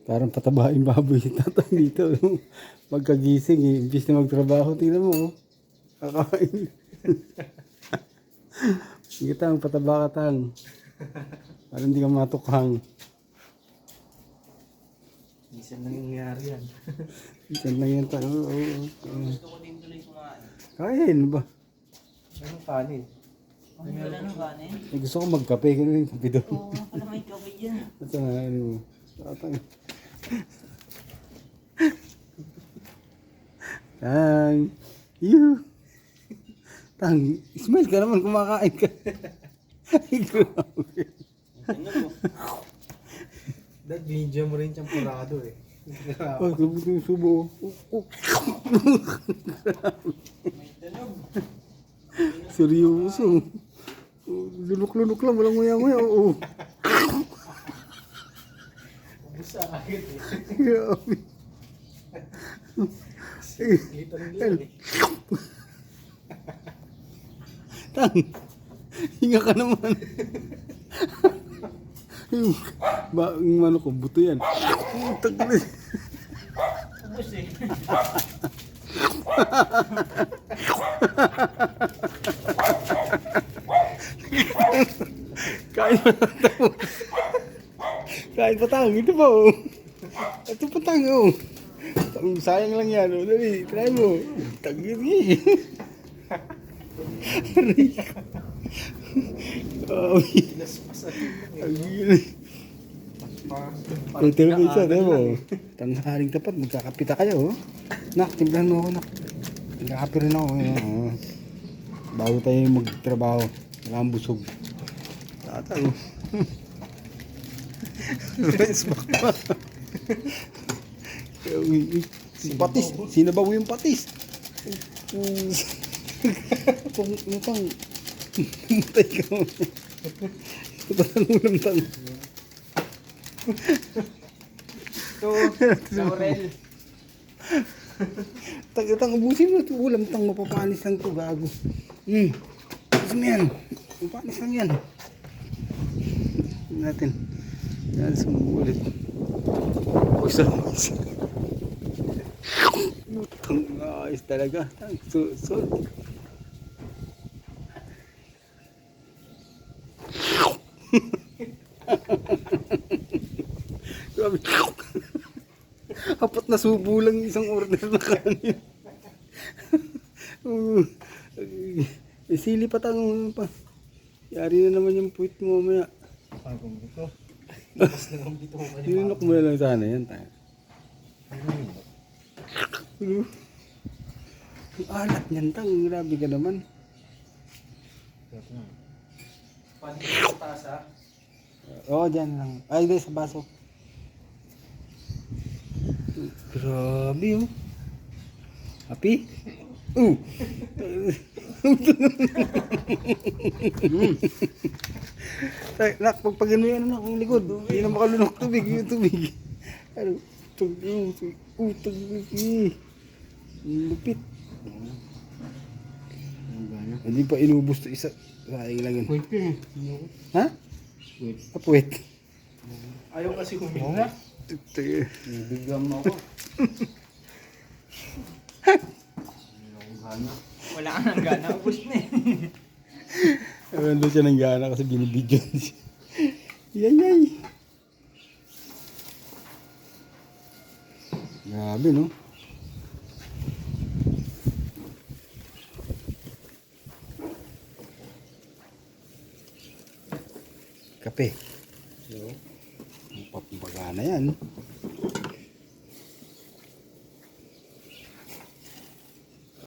Parang patabain baboy si tatay dito. Magkagising eh. Imbis na magtrabaho, tingnan mo. Oh. Kakain. Sige tang, pataba ka tang. Parang hindi ka matukhang. Minsan nangyayari yan. Minsan lang yan tang. Gusto ko din tuloy kumain. Kain ba? Anong kanin? Ano wala nang kanin? Eh, gusto ko magkape. Ganun yung kape doon. Oo, pala may kape dyan. Ito na, ano mo. Tatang. Tang. You. Tang. Smile ka naman, kumakain ka. Ay, grabe. Ano mo? Dad, video mo rin champurado eh. Oh, sabot yung subo. May tunog. Seryoso. Lunok-lunok lang, walang nguya-nguya. Oo. Busa agad eh. Grabe. Litan eh. Tang. Hinga ka naman. Yung ano ko, buto yan. Tagal. Ubus eh. Kain pa tang. Kain pa tang. Ito pa oh. Ito pa tang oh. Sayang lang yan oh. Dali, try mo. Tagit eh. Aray. Naspasan. Ang gila. Kung tira mo isa, tayo mo. Tanghaling tapat, magkakapita kayo. Oh. Nak, timplahan mo ako, nak. Magkakapi rin ako. Oh. Bago tayo magtrabaho. Wala kang busog. Tatago. Rice back pa. Patis. Sinabaw yung patis. Pang mutay ka mo. Ito ba ang ulam tang? Ito, Laurel. Tang ubusin mo ito ulam tang mapapanis lang ito gago. Gusto mo yan. Mapapanis lang yan. Natin. Yan sumulit. Huwag sa tang ayos talaga. Tang so. Grabe. Apat na subo lang isang order na kanin. May sili pa tang pa. Yari na naman yung puwit mo mamaya. Pagong ito. Tapos na lang dito ko kanina. Ninok mo na lang sana yan tayo. Ang alat niyan tang. Grabe ka naman. Paano sa tasa? Oo, dyan lang. Ay, di sa baso. Grabe oh. Happy? Nak, pagpagano yan anak, ang likod. Hindi na makalunok tubig, yung tubig. Ano, tubig. Lupit. Hindi pa inubos to isa. Sayang lang yun. Wait eh. Ha? Wait. Apuwet. Ayaw kasi huminga. Bigyan mo ako. Wala ka nang gana. Ubus na eh. Ewan doon siya ng gana kasi binibidyo siya. Yay! Grabe no? Kape. Papagana yan.